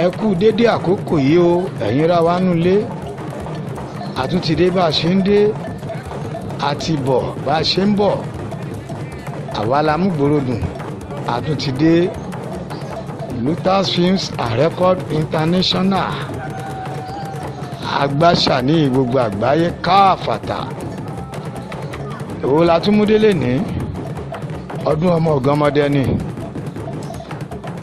ẹ kú dédé àkókò yìí o ẹ̀yin ra wa nulẹ̀ àtúntì dé bá a ṣe ń dé àti bọ̀ bá a ṣe ń bọ̀ àwa la mú gbòòrò dùn àtúntì dé Lutas Films and Record International agbáṣà ní gbogbo àgbáyé káàfàtà èwo la tún mú délé ní ọdún ọmọ Iganmode ni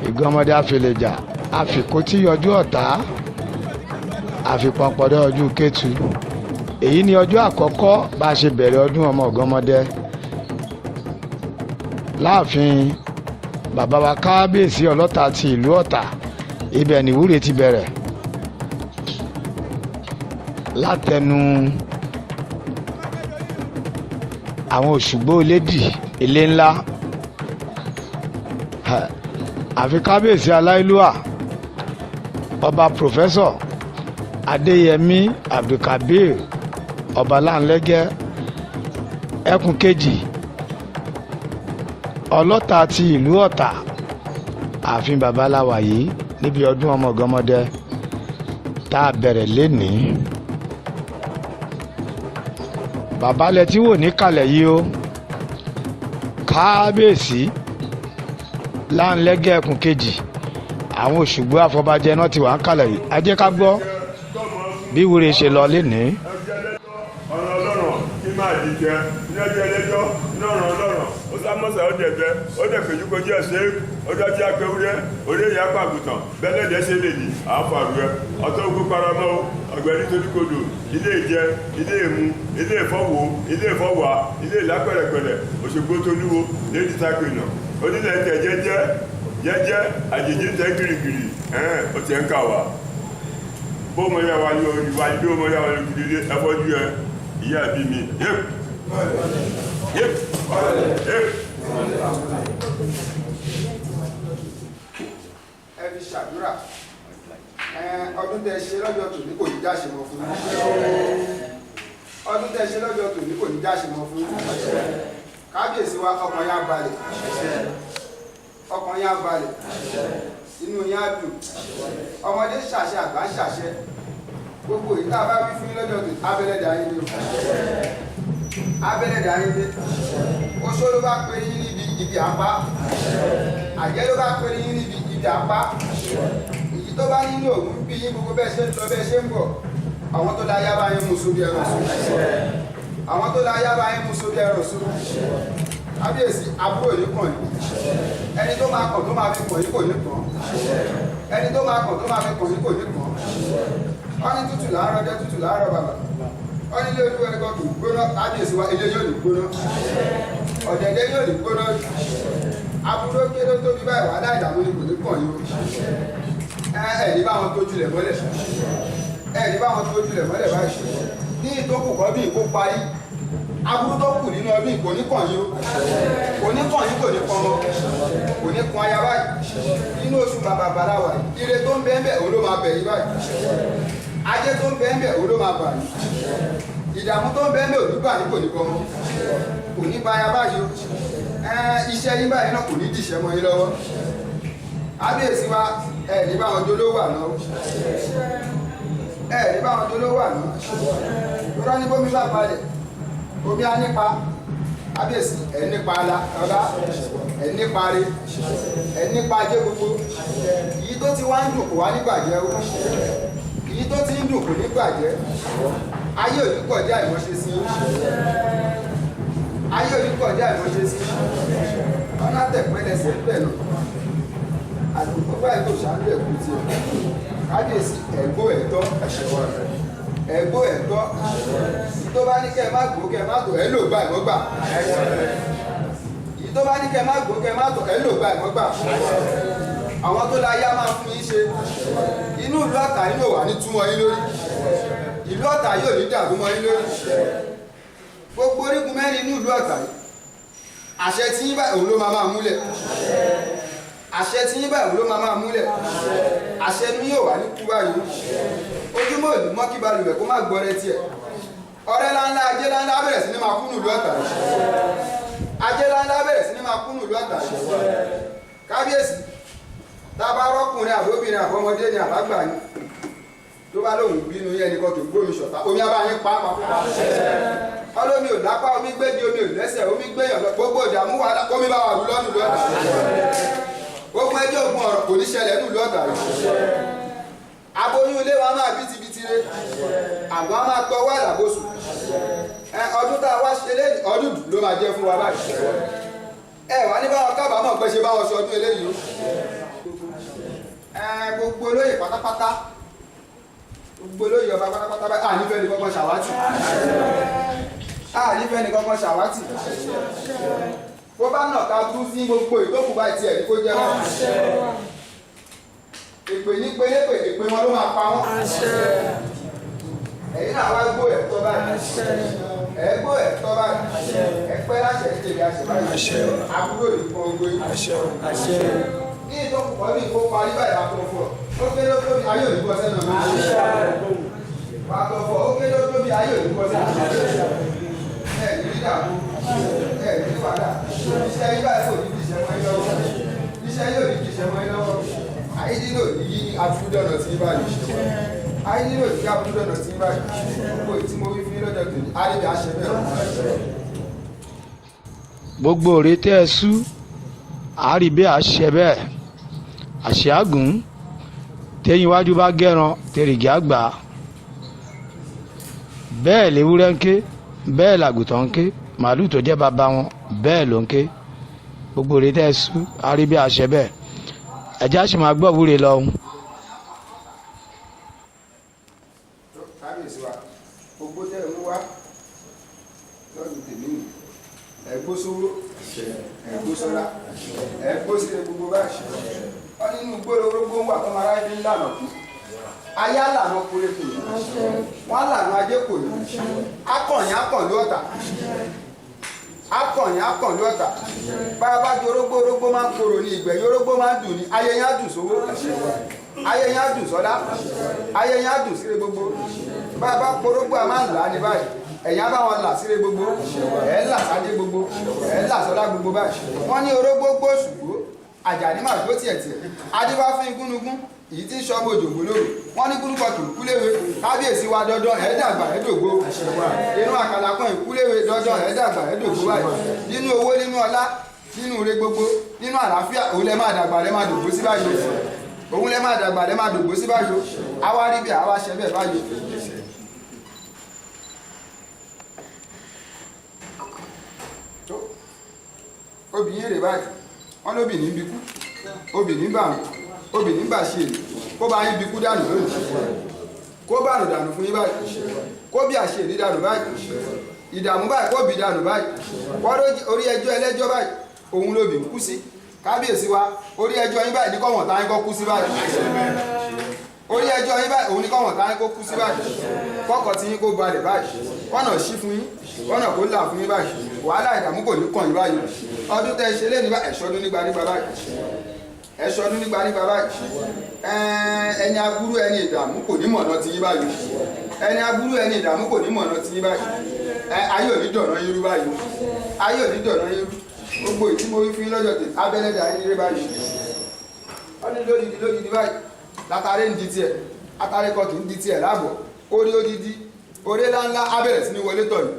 Iganmode àfẹlẹjà àfikótí yọjú ọ̀tá àfipọ̀npọ̀dọ̀ ojú kẹtù èyí ni ọjọ́ àkọ́kọ́ bá a ṣe bẹ̀rẹ̀ ọdún ọmọ Iganmode láàfin bàbá wa kábíyèsí ọlọ́ta ti ìlú Ọ̀tà ibẹ̀ nìwúre ti bẹ̀rẹ̀ látẹnu àwọn Òṣùgbó Elédì ilé ńlá àfi kábíyèsí aláìlúwà ọba pòfẹ́sọ̀ Adéyẹmí Abdulkabir ọba láńlẹ́gẹ́ ẹkùn kejì ọlọ́ta ti ìlú Ọ̀tà ààfin babaláwa yìí níbi ọdún ọmọ Iganmode tá a bẹ̀rẹ̀ lénìí babalẹ̀ tí wò ní kalẹ̀ yìí o kábíyèsí láńlẹ́gẹ́ ẹkùn kejì àwọn Òṣùgbó àfọbàjẹ́ náà ti wà ń kalẹ̀ yìí ajẹ́ ká gbọ́ bí wúre ṣe lọ lénìí. ọ̀rọ̀ ọlọ́rọ̀ kí máa dìjẹ́ ní ọjọ́ ẹlẹ́jọ́ náà ràn ọlọ́rọ̀ ó sámọ́sà ó dẹ̀jẹ́ ó dẹ̀ pẹ̀jú kojú ẹ̀ṣẹ́ ọjọ́ tí a pẹ́ wúrẹ́ orí èyí apàgùtàn bẹ́lẹ́dẹ̀ ṣe lè ní àáfàrúẹ́ ọ̀tọ́ ogun paramọ́ ọ̀gbẹ́ni toríkodò ilé ìjẹ ilé ìmu ilé ìfọwọ́ ilé ìfọwà ilé ìlápẹ̀rẹ̀pẹ̀rẹ̀ Òṣogbo tolúwo lẹ́dí tápẹ̀nà onílẹ̀ tẹ̀ jẹ́jẹ́ àjèjì ń tẹ́ gírígírí ó ti ń kà wá bó mo yà wá yóò rí wá bí ó mo yà wá lójú lílé ẹfọ́jú ẹ ìyá bí mi ẹ fi ṣàdúrà ọdún tẹ́ ṣe lọ́jọ́ tòní kò ní jáṣe mọ́ fún yín ọdún tẹ́ ṣe lọ́jọ́ tòní kò ní jáṣe mọ́ fún yín kábíyèsí wa ọkàn yá balẹ̀ ọkàn yá balẹ̀ inú yá dùn ọmọdé ṣàṣẹ àgbà ṣàṣẹ gbogbo yìí tá a bá wí fún yín lọ́jọ́ tòní abẹ́lẹ̀ dà yín dé abẹ́lẹ̀ dà yín dé oṣó ló bá pè yín níbi ibi àpá àjẹ́ ló bá pè yín níbi ibi àpá èyí tó bá nínú òun bí yín gbogbo bẹ́ẹ̀ ṣe ń lọ bẹ́ẹ̀ ṣe ń bọ̀ àwọn tó láyá bá yín mú sórí ẹ̀rọ sórí àwọn tó láyá bá yín mú sórí ẹ̀rọ sórí kábíyèsí àbúrò yìí kàn yín ẹni tó máa kàn tó máa fi kàn yín kò ní kàn ẹni tó máa kàn tó máa fi kàn yín kò ní kàn wọ́n ní tútù láàárọ̀ jẹ́ tútù láàárọ̀ bàbá wọ́n ní ilé olú ẹni kan kì í gbóná kábíyèsí wa ilé yóò ní gbóná ọ̀dẹ̀dẹ̀ yóò ní gbóná àbúrò kéré tóbi báyìí wà láìdààmú ni kò ní kàn yín ẹ̀ẹ́dì bá wọn tójú lẹ̀ mọ́lẹ̀ ẹ̀ẹ́dì bá wọn tójú lẹ̀ mọ́lẹ̀ báyìí ní ìtókù kan bí ìkó parí aburú tó kù nínú ọdún kò ní kàn yín kò ní kàn yín kò ní kàn wọn kò ní kàn aya báyìí nínú oṣù bàbá bàláwà ire tó ń bẹ́ẹ̀ bẹ́ẹ̀ òun ló máa bẹ̀ yín báyìí ajé tó ń bẹ́ẹ̀ bẹ́ẹ̀ òun ló máa bà yín ìdààmú tó ń bẹ́ẹ̀ bẹ́ẹ̀ òun bà yín kò ní kàn wọn kò ní bá aya báyìí iṣẹ́ yín báyìí náà kò ní dìṣẹ́ mọ́ yín lọ́wọ́ kábíyèsí wa ẹ̀ẹ́dì bá wọn dolówó àná ẹ̀ẹ́dì bá wọn dolówó àná lọ́rọ́ ní bómi bá balẹ̀ omi á nípa kábíyèsí ẹ̀ nípa ọlá ẹ̀ nípa rí ẹ̀ nípa ajé gbogbo èyí tó ti wá ń dùn kò wá nígbàjẹ́ o èyí tó ti ń dùn kò nígbàjẹ́ ayé òní kọjá ìmọ̀ṣe sí ayé òní kọjá ìmọ̀ṣe sí ọ̀nà tẹ̀pẹ́lẹsẹ̀ pẹ̀lú àdùnkú báyìí tó ṣàánú ẹ̀kú tiẹ̀ kábíyèsí ẹ̀gbọ́ ẹ̀tọ́ ẹ̀gbọ́ ẹ̀tọ́ tó bá ní kẹ́ ẹ má gbó kẹ́ ẹ má tọ̀ ẹ lò gbà ẹ̀mọ́ gbà tó bá ní kẹ́ ẹ má gbó kẹ́ ẹ má tọ̀ ẹ lò gbà ẹ̀mọ́ gbà àwọn tó la yá máa fún yín ṣe inú ìlú Ọ̀tà yín yóò wà ní túmọ̀ yín lórí ìlú Ọ̀tà yóò ní dàrú mọ́ yín lórí gbogbo orígun mẹ́rin inú ìlú Ọ̀tà yìí àṣẹ tí yín báyìí òun ló máa múlẹ̀ àṣẹ tí yín báyìí òun ló máa múlẹ̀ àṣẹ ní yóò wà ní kú báyìí ojúmọ́ òní mọ́ kí balùwẹ̀ kó má gbọ́rẹ́ tiẹ̀ ọ̀rẹ́ ńláńlá ajé ńláńlá bẹ̀rẹ̀ sí ní máa kúnnù ìlú Ọ̀tà ajé ńláńlá bẹ̀rẹ̀ sí ní máa kúnnù ìlú Ọ̀tà kábíyèsí tábà rọ́kùnrin àbóbìnrin àbọ́mọdé ni àbágbà ni tó bá lóhùn bínú yẹn nìkan kì í gbómi ṣọ̀tá omi abáyín pàápàá ọlọ́mi ò lápá omi gbé di omi ò lẹ́sẹ̀ omi gbéyàn lọ gbogbo ìdààmú wa omi bá wà lọ́nù lọ́dà gbogbo ẹjọ́ ògùn ọ̀rọ̀ kò ní ṣẹlẹ̀ nù lọ́dà yìí aboyún ilé wa máa bìtìbìtì rẹ àgbọn á máa tọwọ́ àlàbòsùn ọdún tá a wá ṣe lẹ́yìn ọdún ló máa jẹ́ fún wa báyìí wà ní báwọn kábàámọ̀ pé ṣe báwọn ṣe ọdún eléyìí gbogbo olóyè pátápátá gbogbo olóyè ọba pátápátá báyìí ànífẹ́ ní kọ́kọ́ ṣàwátì ànífẹ́ ní kọ́kọ́ ṣàwátì bó bá nà ká bú sí gbogbo ìtókù báyìí tiẹ̀ ní kó jẹ́ wọn èpè ní pélépè èpè wọn ló máa pa wọn ẹ̀yin náà wá gbó ẹ̀tọ́ báyìí ẹ̀gbó ẹ̀tọ́ báyìí ẹ̀pẹ́ láṣẹ ìtẹ̀lé àṣẹ báyìí àbúrò ìfọ̀ ogbó yìí ní ìtọ́kù kan ní ìfọ̀ parí báyìí wà tó fọ̀ ó ké ló tóbi ayé òdìbò sẹ́nu náà wà tó fọ̀ ó ké ló tóbi ayé òdìbò sẹ́nu náà ẹ̀ ní ìdààmú ẹ̀ ní wàhálà iṣẹ́ yín báyìí kò ní kí iṣẹ́ mọ́ ẹ lọ́wọ́ iṣẹ́ yóò ní kí iṣẹ́ mọ́ ẹ lọ́wọ́ ayé nílò yí afúdọ̀nà tí báyìí ayé nílò yí afúdọ̀nà tí báyìí gbogbo ìtí mo wí fún yín lọ́jọ́ tòní ayé àṣẹ bẹ́ẹ̀ gbogbo òrè tẹ́ ẹ sú àárí bẹ́ẹ̀ àṣẹ bẹ́ẹ̀ àṣẹ àgùn tẹ́yìn iwájú bá gẹ́ran tẹ̀rìgì àgbà bẹ́ẹ̀ léwúrẹ́ ń ké bẹ́ẹ̀ làgùtàn ń ké màálù tó jẹ́ bàbá wọn bẹ́ẹ̀ ló ń ké gbogbo òrè tẹ́ ẹ sú àárí bẹ́ẹ̀ àṣẹ bẹ́ẹ̀ ẹ̀já sì máa gbọ́ wúre lọ. kábíyèsí wa gbogbo tẹ́ ẹ̀ mú wá lọ́dún tèmi nù ẹ̀gbó sówó ẹ̀gbó sọ́lá ẹ̀gbó sílẹ̀ gbogbo báyìí wọ́n nínú gbọ́dọ̀ orógbó ń wà tó máa ráyé ní lànà kú ayé àlànà kúrẹ́ kù wọ́n lànà ajé kò ní akọ̀yìn akọ̀lú ọ̀tà akọ̀yìn ọ̀tà bá a bá di orógbó máa ń korò ní ìgbẹ̀yìn orógbó máa ń dùn ní ayé yẹn á dùn sówó ayé yẹn á dùn sọ́lá ayé yẹn á dùn síre gbogbo bá a bá porógbó a máa ń là á ní báyìí ẹ̀yìn á bá wọn là síre gbogbo ẹ̀ ń là sáde gbogbo ẹ̀ ń là sọ́lá gbogbo báyìí wọ́n ní orógbó gbóṣùgbó àjàní máa gbó tiẹ̀ adébá fún igúnnugún èyí tí ń sọ ọmọ òjògbó lóru wọn ní kúrúkọ kì í kúléwe kábíyèsí wa dandan ẹ dàgbà ẹ dògbó inú àkàlà kan ìkúléwe dandan ẹ dàgbà ẹ dògbó báyìí nínú owó nínú ọlá nínú ire gbogbo nínú àlàáfíà òun lẹ máa dàgbà lẹ máa dògbó sí báyìí òun lẹ máa dàgbà lẹ máa dògbó sí báyìí àwa rí bí àwa ṣẹ bẹ́ẹ̀ báyìí. obìnrin rè báyìí wọn lóbìnrin bí kú obìnrin bá wọn obìnrin bá ṣe èlò kó bá yín bí kú dànù lónìí kó bá nù dànù fún yín báyìí kó bí àṣẹ èdè dànù báyìí ìdààmú báyìí kó bí dànù báyìí wọ́n orí ẹjọ́ ẹlẹ́jọ́ báyìí òun lóbì ń kú sí kábíyèsí wa orí ẹjọ́ yín báyìí ní kọ́wọ̀n táyín kọ́ kú sí báyìí orí ẹjọ́ yín báyìí òun ní kọ́wọ̀n táyín kó kú sí báyìí kọ́kọ́ tí yín kó balẹ̀ báyìí kọ́nà sí fún yín kọ́nà kó là fún yín báyìí wàhálà ìdààmú kò ní kàn yín báyìí ọdún tẹ́ ṣe lé ní ẹ̀ṣọ́dún nígbà nígbà báyìí ẹ̀ṣọ́dún nígbà nígbà báyìí ẹni aburú ẹni ìdààmú kò ní mọ̀nà tí yín báyìí ẹni aburú ẹni ìdààmú kò ní mọ̀nà tí yín báyìí ayé òní dọ̀nà yín rú báyìí ayé òní dọ̀nà yín rú gbogbo ìtí mo wí fún yín lọ́jọ́ tèmi abẹ́lẹ́dà yín ré báyìí wọ́n ní lódìdí báyìí látàrí ń di tiẹ̀ látàrí kọ́ kì í di tiẹ̀ láàbọ̀ orí odidi orí ńláńlá abẹ́rẹ́ sí ní wọlé tọ̀ yìí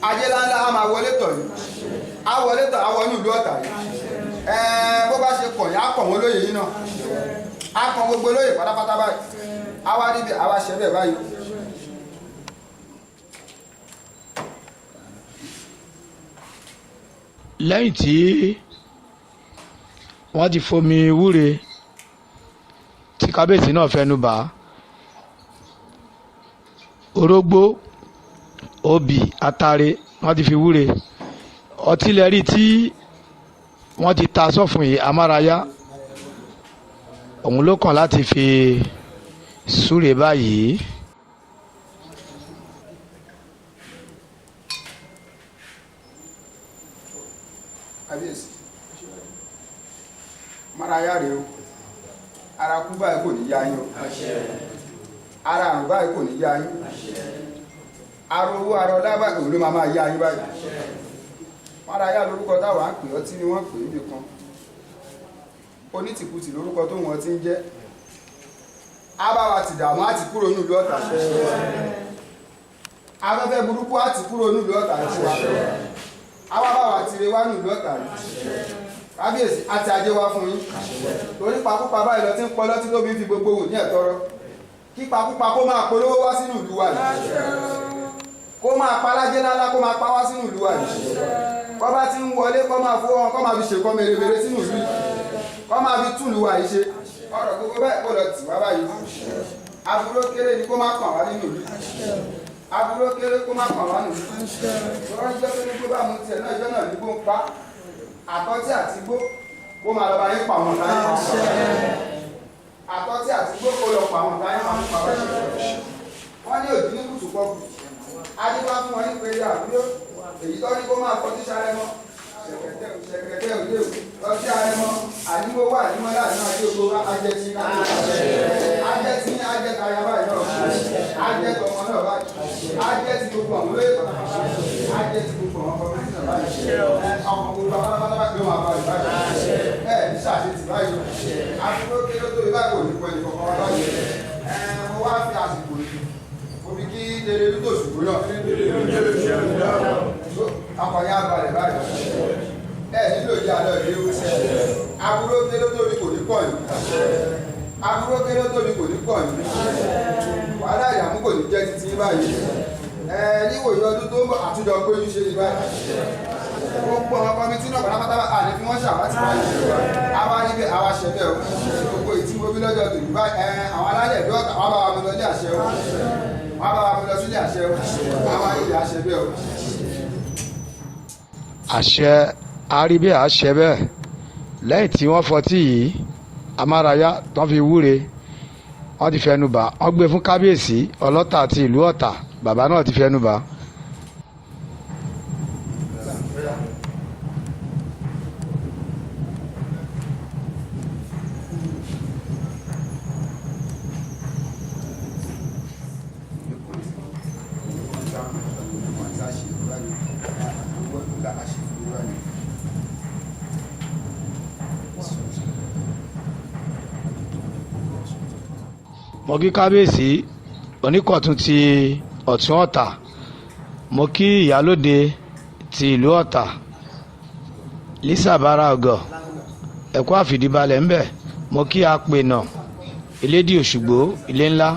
ajé ńláńlá á máa wọlé tọ̀ yìí á wọlé tọ̀ á wọnú ìlú ọ̀tà yìí bó bá ṣe kọ̀ yín á kọ̀ wọ́n lóye yín náà á kọ̀ gbogbo lóye pátápátá báyìí á wá níbi àwa ṣẹ́ bẹ́ẹ̀ báyìí. lẹ́yìn tí wọ́n ti fomi wúre tí kábíyèsí náà fẹnu bà orógbó obì atare wọ́n ti fi wúre ọtí lẹ́rí tí wọ́n ti ta sọ́fun yìí amárayá òun ló kàn láti fi súre báyìí. kábíyèsí maraya rèé o ara kú báyìí kò ní yá yín o ara àrùn báyìí kò ní yá yín ara owó ara ọlá báyìí òun ló máa yá yín báyìí maraya lórúkọ táwa ń pè ọtí ni wọ́n pè é nìkan onítìkùtì lórúkọ tó wọ́n ti ń jẹ́ á bá wa ti dààmú àti kúrò nílùú Ọ̀tà afẹ́fẹ́ burúkú àti kúrò nílùú Ọ̀tà fún wa á wá bá wa tire wá nílùú Ọ̀tà kábíyèsí àti ajé wá fún yín torí pakúpa báyìí lọ tí ń pọ́ lọ́tí tó bí fi gbogbo wù ní ẹ̀tọ́rọ́ kí pakúpa kó máa polówó wá sínú ìlú wa yìí kó máa pa alájẹ́ ńlá kó máa pa wá sínú ìlú wa yìí kó bá ti ń wọlé kó máa fowó wọn kó máa fi ṣèkọ́ mèremère sínú ìlú yìí kó máa fi túlù wa yìí ṣe ọ̀rọ̀ gbogbo báyìí kó lọ tì wá báyìí aburú kéré ni kó má pàn wá nínú ìlú aburú kéré kó má pàn wá nínú ìlú ọ̀rọ̀ jẹ́ pé nígbó bá mu tiẹ̀ náà ìjọ náà nígbó ń pa àtọ́tí àti gbó kó máa lọ bá yín pa àwọn táyé máa ń pa àtọ́tí àti gbó kó lọ pa àwọn táyé máa ń pa wọ́n ní òdì ní kùtù pọ̀ kù adé bá fún wọn ní pé àbúrò èyí tó ní kó máa kọjú sáré mọ́ ṣẹ̀kẹ̀tẹ̀ òde ọtí ààrẹ mọ́ àníwó wà ní mọ́lá ní àjẹ́ ògbó ajẹ́tí ajẹ́tí ajẹ́tayá báyìí náà ajẹ́tọ̀ ọmọ náà báyìí ajẹ́tí gbogbo àwọn olóyè ajẹ́tí gbogbo àwọn ọmọ náà báyìí ọmọ gbogbo àwọn pátápátá ló máa báyìí ẹ̀ ní ṣàṣetì báyìí àfikún kéré tó ibà kò ní pẹ̀lú kọ̀ọ̀kan báyìí mo wá fi àsìkò yìí omi kí lèrè lútò ṣùgbọ́n náà akọ̀yà balẹ̀ báyìí nílò ìjà lọ ìlú aburú kéré tóbi kò ní pọ̀ yìí aburú kéré tóbi kò ní pọ̀ yìí wàhálà ìyàmú kò ní jẹ́ títí báyìí níwòye ọdún tó ń bọ̀ àtúndọ̀ pé ní ṣe ní báyìí gbogbo àwọn kọmitì náà pátápátá àní fi wọ́n ṣàwátì báyìí àwa níbẹ̀ àwa ṣẹbẹ̀ o gbogbo ìtí gbogbo lọ́jọ́ tó yìí báyìí àwọn alálẹ̀ ẹ̀dọ́ àwọn bá wa mú lọ sí àṣẹ o wọ́n bá wa mú lọ sílé àṣẹ o àwa níbẹ̀ àṣẹ bẹ́ẹ̀ o. àṣẹ àríbí àṣẹ bẹ́ẹ̀ lẹ́yìn tí wọ́n fọtí yìí amárayá tó fi wúre wọ́n ti fẹnu bà wọ́n gbé fún kábíyèsí ọlọ́tà àti ìlú Ọ̀tà bàbá náà ti fẹnu bà. mo kí kábíyèsí oníkọ̀tún ti ọ̀tún Ọ̀tà mo kí ìyálóde ti ìlú Ọ̀tà Lisa bara ọgọ ẹ̀kọ́ àfìdíbalẹ̀ ńbẹ̀ mo kí apènà elédì Òṣùgbó ilé ńlá.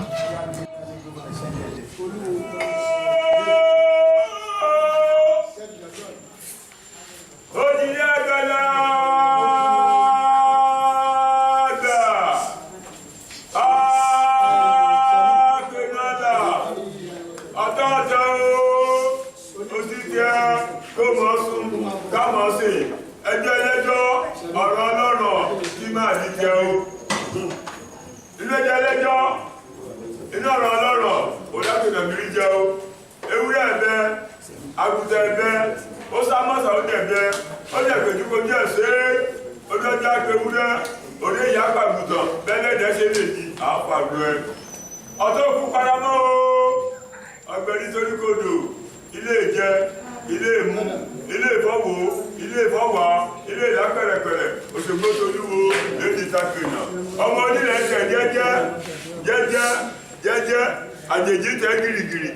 àjèjì tẹ gírígírí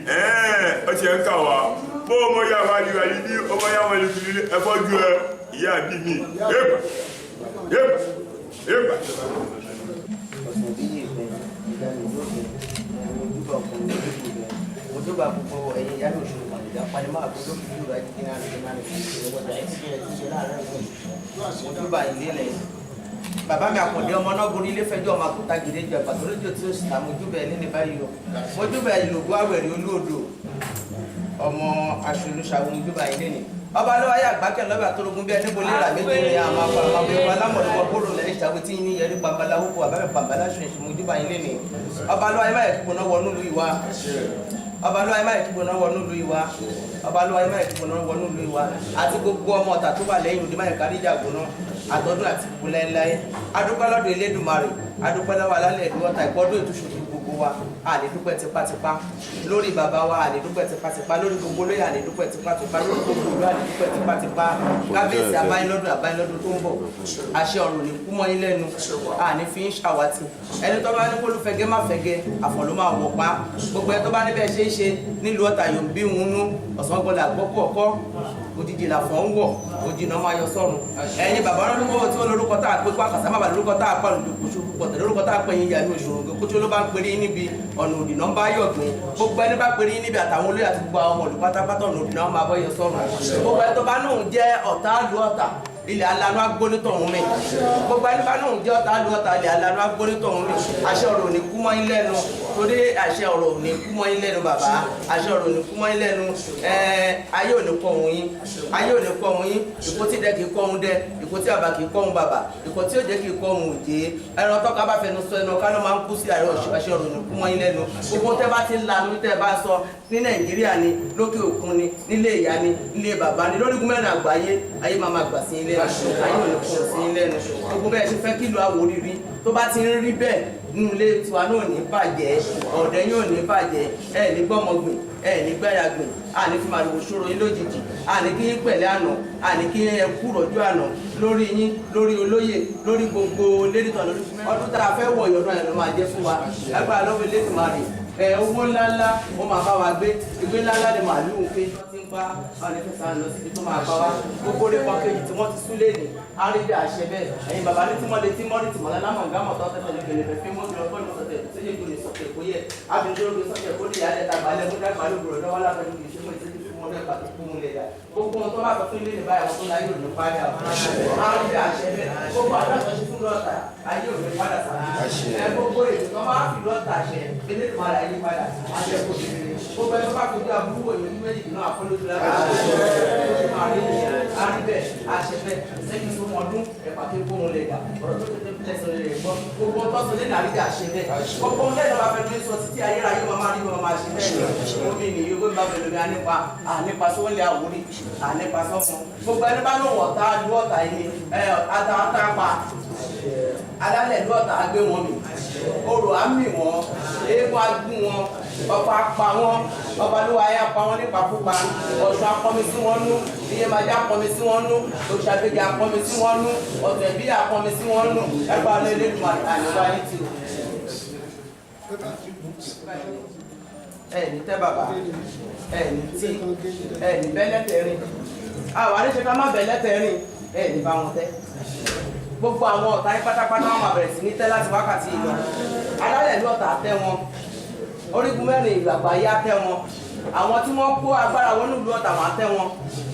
ọtí ẹ ń kà wá bó ọmọ ya wá ní wáyé ní ọmọ ya wọn lè fi ẹfọ ju ẹ ìyá àbí mi yéèpà yéèpà yéèpà. ojúbà gbogbo ẹ̀yìn ìyá ló ṣòro màlúùdá panimá àgbọ̀dọ̀ kìí lóra ẹ̀jẹ̀ náà ní máa ní fi ṣe ọjà ẹ̀sìn ẹ̀ ti ṣe láàárín ìwọ̀n ojúbà ilé lẹ̀. bàbá mi àkàndé ọmọ náà gorí ilé fẹjọ́ ọmọ akúta gidi jẹ pàtó lójú tí ó sì ta mojúbà ẹ̀ nínú báyìí o mojúbà ìlògbó àwẹ̀rí olóòdò ọmọ aṣolúṣàwọn mojúbà ilé ni ọba lọ́wọ́ ayé àgbákẹ́ lọ́wọ́ àtọ́rọ̀gún bí ẹni bolí rà méjì ní àwọn afọlọ́mọbí ọba alámọ̀lẹ́wọ̀ bóró lẹ́yìn ìṣàwé tí ní yẹrí pàmbálá hókò àbẹ́rẹ́ pàmbálá ṣe ìṣòmójúbà ilé ni ọba lọ́wọ́ ayé máyẹ̀ kíkó náà wọnú ìlú ìwà ọba lọ́wọ́ ayé máyẹ̀ kíkó náà wọnú ìlú ìwà ọba lọ́wọ́ ayé máyẹ̀ kíkó náà wọnú ìlú ìwà àti gbogbo ọmọ Ọ̀tà tó wà lẹ́yìn òde máyẹ̀ kárí ìjà gbóná àtọ́dún àti ìkúlẹ̀ ńláyé adúpẹ́ lọ́dọ̀ Elédùmarè adúpẹ́ lọ́wọ́ alálẹ̀ ìlú Ọ̀tà ìpọ́dún ètùṣù gbogbo wa àní dúpẹ́ tipátipá lórí bàbá wa àní dúpẹ́ tipátipá lórí gbogbo olóyè àní dúpẹ́ tipátipá lórí gbogbo olóyè àní dúpẹ́ tipátipá kábíyèsí abáyélọ́dún tó ń bọ̀ àṣẹ ọ̀run ní kú mọ́ yín lẹ́nu àní fi ń ṣàwátì ẹni tó bá ní kó ló fẹ́gẹ́ má fẹ́gẹ́ àfọ̀ ló máa wọ̀ pa gbogbo ẹni tó bá níbẹ̀ ṣe é ṣe nílùú Ọ̀tà yóò bí wọn nú ọ̀sán gbọ́dọ̀ àgbọ́pọ̀ kọ́ òjijì làfọ̀ ń wọ̀ òjì náà máa yọ sọ́run ẹ̀yin bàbá wọn lórúkọ tí ó lórúkọ tá a pé kó àkàsá má bà lórúkọ tá a pa lòdòkòṣù púpọ̀ tẹ̀ lórúkọ tá a pè yín yàrá òṣòro kó tí ó ló bá ń pèrè yín níbi ọ̀nà òdì náà ń bá yọ̀ gbìn gbogbo ẹni bá pèrè yín níbi àtàwọn olóyè àti gbogbo àwọn ọmọ olùpátápátá ọ̀nà òdì náà máa bọ́ yọ sọ́run gbogbo ẹni tó bá náà jẹ́ ọ̀tá lu Ọ̀tà ilẹ̀ alanu agbónítọ̀hún mi gbogbo ẹni bá náà jẹ́ ọ̀tá lu Ọ̀tà ilẹ̀ alanu agbónítọ̀hún mi àṣẹ ọ̀rọ̀ ò ní kú mọ́ yín lẹ́nu torí àṣẹ ọ̀rọ̀ ò ní kú mọ́ yín lẹ́nu bàbá àṣẹ ọ̀rọ̀ ò ní kú mọ́ yín lẹ́nu ayé ò ní kọ́ ohun yín ayé ò ní kọ́ ohun yín ìkó tí dẹ́ kì í kọ́ ohun dẹ́ ìkó tí àbá kì í kọ́ ohun bàbá ìkó tí ó jẹ́ kì í kọ́ ohun òjé ẹran tọ́ka bá fẹnu sọ ẹnu kánú máa ń kú sí àṣẹ ọ̀rọ̀ ò ní kú mọ́ yín lẹ́nu gbogbo tẹ́ bá ti ń lanu tẹ́ bá sọ ní Nàìjíríà ni lókè òkun ni nílé ìyá ni nílé bàbá ni lórí gúnmẹ́rin àgbáyé ayé máa máa gbà sí ilé ayé ò ní kún sí lẹ́nu gbogbo bẹ́ẹ̀ ṣe fẹ́ kílò Àwórì rí tó bá ti ń rí bẹ́ẹ̀ nínú ilé tiwa náà ní bàjẹ́ ọ̀dẹ́ yóò ní bàjẹ́ ẹ̀ ní gbọ́mọgbìn ẹ̀ ní gbáyàgbìn àní fi màlúù ṣòro yín lójijì àní kí yín pẹ̀lẹ́ àná àní kí ẹ kú rọ̀jú àná lórí yín lórí olóyè lórí gbogbo lédìtàn lórí ọdún tá a fẹ́ wọ̀ yọ̀dún ẹ̀ ló máa jẹ́ fún wa lágbára lọ́wọ́ eléyìí máa rè owó ńláńlá ó máa bá wa gbé ìgbé ńláńlá ni màálùú ń pé wọ́n ti ń bá ọ̀nẹ́fẹ̀sà lọ síbi tó máa bá wa gbogbo orí kan kejì tí wọ́n ti súlé ní àrídà àṣẹ bẹ́ẹ̀ ẹ̀yin bàbá ní tímọ́ lé tímọ́ rí tìmọ́ lálámọ̀ gámọ̀ tó tẹ̀tẹ̀ ní kẹlẹ̀ fẹ́ mọ́ ìlọ fọ́ọ̀nù sọ̀tẹ̀ séjé gbòòrè sọ̀tẹ̀ kó yẹ abindórógbé sọ̀tẹ̀ kó lè yá lẹ́ta balẹ̀ mú dàgbà lóògùn rẹ̀ lọ́wọ́ lábẹ́ níbi ìṣẹ́mọ̀ ìṣẹ́jú fún wọn lẹ́ka tó kú mu lẹ̀ dá gbogbo wọn tó bá sọ fún ilé ní báyìí wọn tó láyé òní padà àrídà àṣẹ bẹ́ẹ̀ gbogbo àdáṣọ ṣe fún lọ́ọ̀tà ayé òní padà sàmì gbogbo ètò tó máa fi lọ́ọ̀tà ṣẹ ilé ìmọ̀ra ayé padà àṣẹ kò sí gbogbo ẹni tó bá kojú aburú wòye ní méjì náà àfọlójú lára àríbẹ̀ àṣẹfẹ̀ sẹ́yìn tó mọdún ẹ̀pà tó kó wọn lè dà ọ̀rọ̀ tó tètè lẹ́sọ̀ lè gbọ́ gbogbo tọ́sọ̀ lé nàrí dà ṣe bẹ́ẹ̀ gbogbo ń lẹ́nu afẹ́ tó ń sọ títí ayérayé wọn máa rí wọn máa ṣe bẹ́ẹ̀ omi nìyí owó ìbá bẹ̀rẹ̀ lómi ànípa sówólé Àwórì ànípa sọ́fún gbogbo ẹni bá lóun ọ̀tá lu Ọ̀tà yìí àtàtà pa alálẹ̀ lu Ọ̀tà gbé wọn mi orò á mì wọn eégún á gún wọn ọba pa wọn ọba ló wáyé apá wọn nípakúpa Ọ̀ṣun apọnmi sí wọn nú Iyemọja apọnmi sí wọn nú Òṣàgbéga apọnmi sí wọn nú Ọ̀tẹ̀bí apọnmi sí wọn nú ẹgbàá lé lẹ́nu àyọ̀bá yìí tì ẹni tẹ bàbá ẹni tí ẹni bẹ́lẹ́tẹ̀ rìn àwọn àríṣe ká má bẹ́lẹ́tẹ̀ rìn ẹni bá wọn tẹ́ gbogbo àwọn ọ̀tá yín pátápátá wọn máa bẹ̀rẹ̀ sí ní tẹ́ láti wákàtí ìlọ alálẹ̀ ní Ọ̀tà tẹ́ wọn orígun mẹ́rin ìlú àgbáyé á tẹ́ wọn àwọn tí wọ́n kó agbára wọn nílùú Ọ̀tà wọn á tẹ́ wọn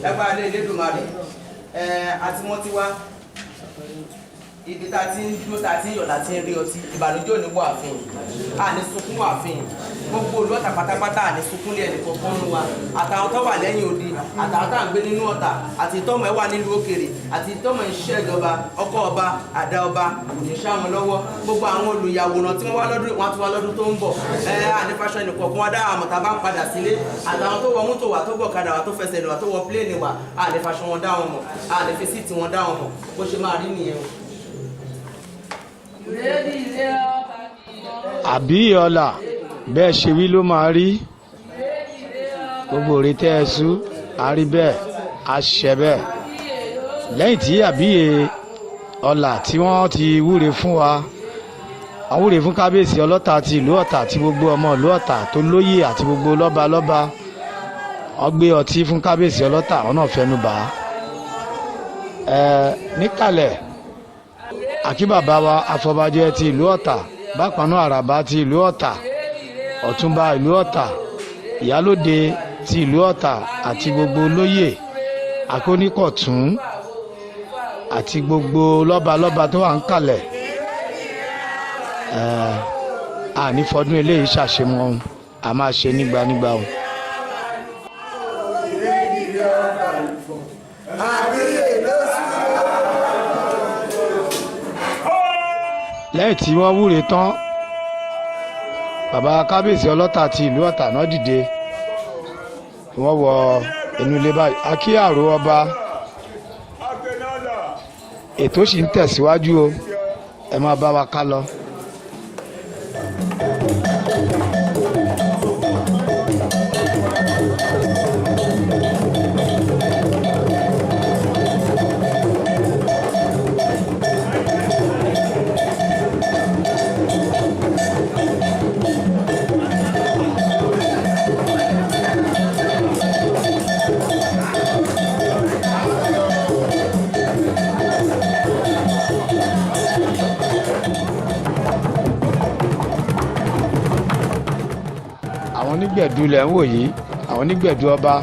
ẹgbẹ́ alẹ́ Elédùmarè àti wọn ti wá ibi tá a ti ń dúró tá a ti ń yọ̀ láti ń rí ọtí ìbànújẹ́ ò ní wọ ààfin àní sunkún ààfin gbogbo olú Ọ̀tà pátápátá àní sunkún lé ẹnì kọ̀ọ̀kan nù wa àtàwọn tó wà lẹ́yìn odi àtàwọn tá à ń gbé nínú Ọ̀tà àti ìtọ́mọ̀ ẹ̀ wà nílùú òkèrè àti ìtọ́mọ̀ ìṣiṣẹ́ ìjọba ọkọ̀ ọba àdá ọba kò ní ṣá wọn lọ́wọ́ gbogbo àwọn olùyàwòrán tí wọ́n wá lọ́dún wọn ti wá lọ́dún tó ń bọ̀ ànífàṣọ ẹnì kọ̀ọ̀kan wá dá àmọ̀tá bá ń padà sílé àtàwọn tó wọ mọ́tò wà tó gbọ̀ kadà wà tó fẹsẹ̀ lọ wà tó wọ pléènì wà ànífàṣọ wọn dá wọn mọ̀ ànífẹ́sìtì wọn dá wọn mọ̀ bó ṣe máa rí nìyẹn àbí ọ̀la bẹ́ẹ̀ ṣe wí ló máa rí gbogbo òrè tẹ́ ẹ sú àrí bẹ́ẹ̀ àṣẹ bẹ́ẹ̀ lẹ́yìn tí àbíyè ọ̀la tí wọ́n ti wúre fún wa wọ́n wúre fún kábíyèsí ọlọ́ta ti ìlú Ọ̀tà àti gbogbo ọmọ ìlú Ọ̀tà tó lóyè àti gbogbo lọ́balọ́ba wọ́n gbé ọtí fún kábíyèsí ọlọ́ta àwọn náà fẹnu bà á níkàlẹ̀ àkí bàbá wa àfọ̀bàjẹ́ ti ìlú Ọ̀tà bákan náà àràbà ti ìlú Ọ̀tà ọ̀túnba ìlú Ọ̀tà ìyálóde ti ìlú Ọ̀tà àti gbogbo olóyè akóníkọ̀tún àti gbogbo lọ́balọ́ba tó wà ń kalẹ̀ àní fọdún eléyìí ṣàṣemọ́ a máa ṣe nígbànígbà o. lẹ́yìn tí wọ́n wúre tán bàbá kábíyèsí ọlọ́ta ti ìlú Ọ̀tà náà dìde wọ́n wọ inú ilé báyìí akíyàró ọba ètò sì ń tẹ̀síwájú o ẹ máa bá wa ká lọ. onígbẹ̀dú lẹ̀ ń wò yìí, àwọn onígbẹ̀dú ọba,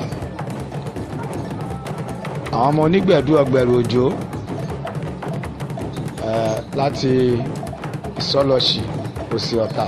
àwọn ọmọ onígbẹ̀dú ọgbẹ̀rù òjò láti ìsọlọ́sì òsì ọ̀tà.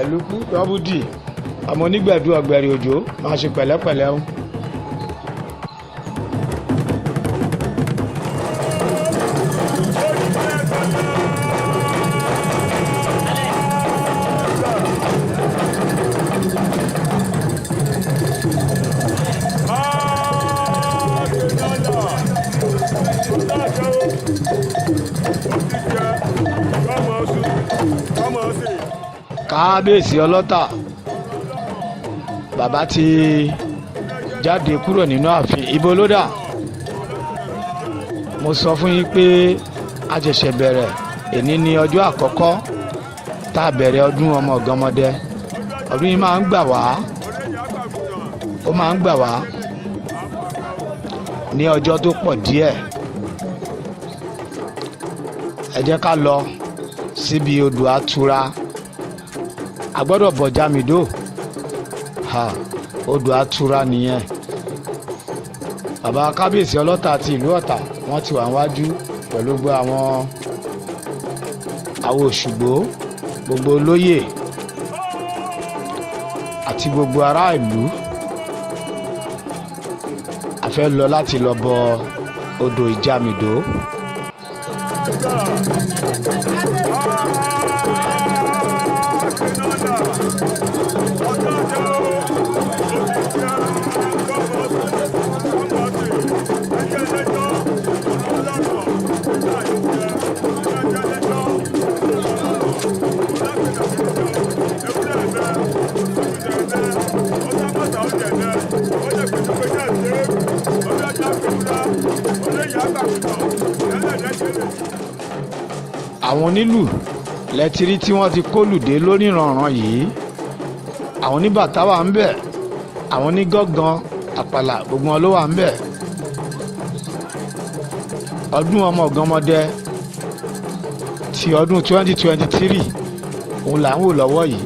ẹ̀lúkú dọ́bùdì ọmọ onígbẹ̀dú ọgbẹ̀rì òjò máa ṣe pẹ̀lẹ́pẹ̀lẹ́ o. Kábíyèsí ọlọ́tà, bàbá ti jáde kúrò nínú ààfin. Ibo ló dà? Mo sọ fún yín pé a ṣẹ̀ṣẹ̀ bẹ̀rẹ̀, èní ni ọjọ́ àkọ́kọ́ tá a bẹ̀rẹ̀ ọdún ọmọ Iganmode. Ọdún yìí máa ń gbà wá, ó máa ń gbà wá ní ọjọ́ tó pọ̀ díẹ̀. Ẹ jẹ́ ká lọ síbi odò àtura. A gbọ́dọ̀ bọ̀ Jamido, odò àtura nìyẹn. Bàbá kábíyèsí ọlọ́tà àti ìlú Ọ̀tà wọ́n ti wà níwájú pẹ̀lú gbogbo àwọn Òṣùgbó, gbogbo olóyè àti gbogbo ará ìlú. A fẹ́ lọ láti lọ bọ odò Ìjàmìdó. Àwọn onílù lẹ́tírí tí wọ́n ti kólùdé lórí ìrànràn yìí. Àwọn oníbàtà wà ń bẹ̀, àwọn onígángan àpàlà gbogbo wọn ló wà ń bẹ̀. Ọdún ọmọ Iganmode ti ọdún 2023 òun là ń wò lọ́wọ́ yìí.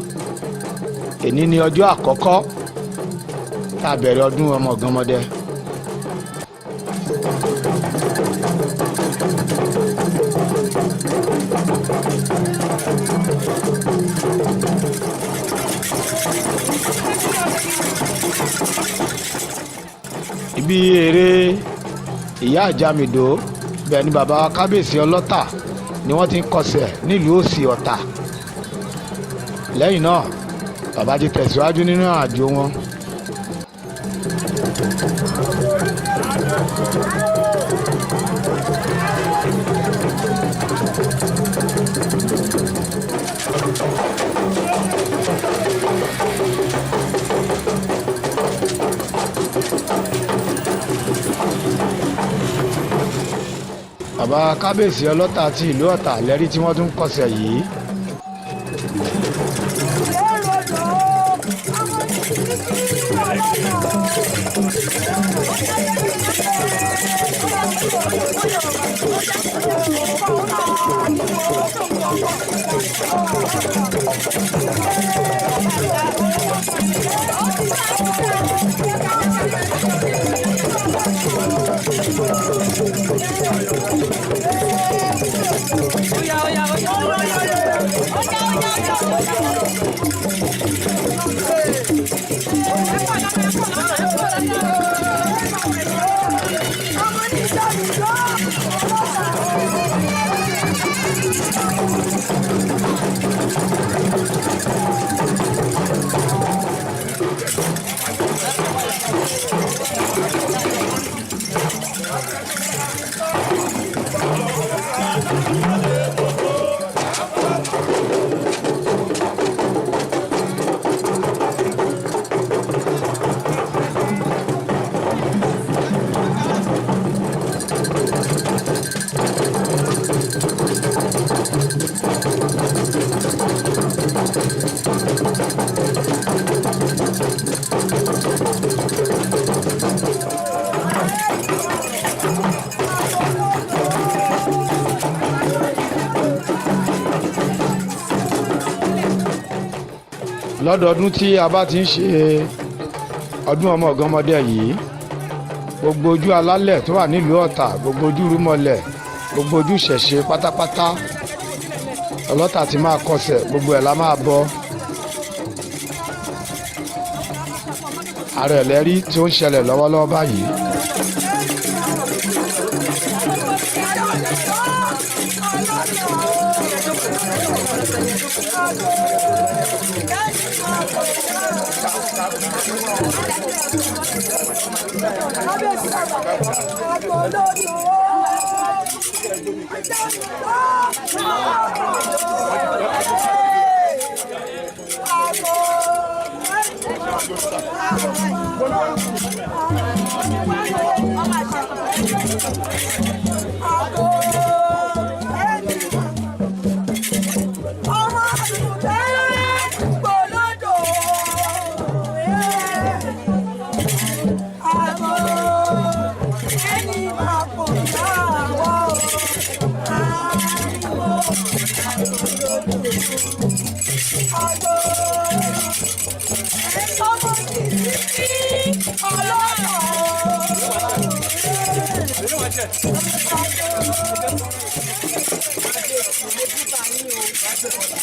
Èní ni ọjọ́ àkọ́kọ́ tá a bẹ̀rẹ̀ ọdún ọmọ Iganmode. Ibi eré ìyá Jamido bẹ́ẹ̀ ni bàbá kábíyèsí ọlọ́tà ni wọ́n ti ń kọsẹ̀ nílùú òsì Ọ̀tà. Lẹ́yìn náà bàbá ti tẹ̀síwájú nínú àjò wọn. Bàbá kábíyèsí ọlọ́tà àti ìlú Ọ̀tà lẹ́rí tí wọ́n tún kọsẹ̀ yìí. lọ́dọọdún tí a bá ti ń ṣe ọdún ọmọ Iganmode yìí, gbogbo ojú alálẹ̀ tó wà nílùú Ọ̀tà, gbogbo ojú rúmọlẹ̀, gbogbo ojú ṣẹ̀ṣe pátápátá ọlọ́tà ti máa kọsẹ̀, gbogbo ẹ̀ la máa bọ. ààrẹ ẹlẹ́rí tí ó ń ṣẹlẹ̀ lọ́wọ́lọ́wọ́ báyìí.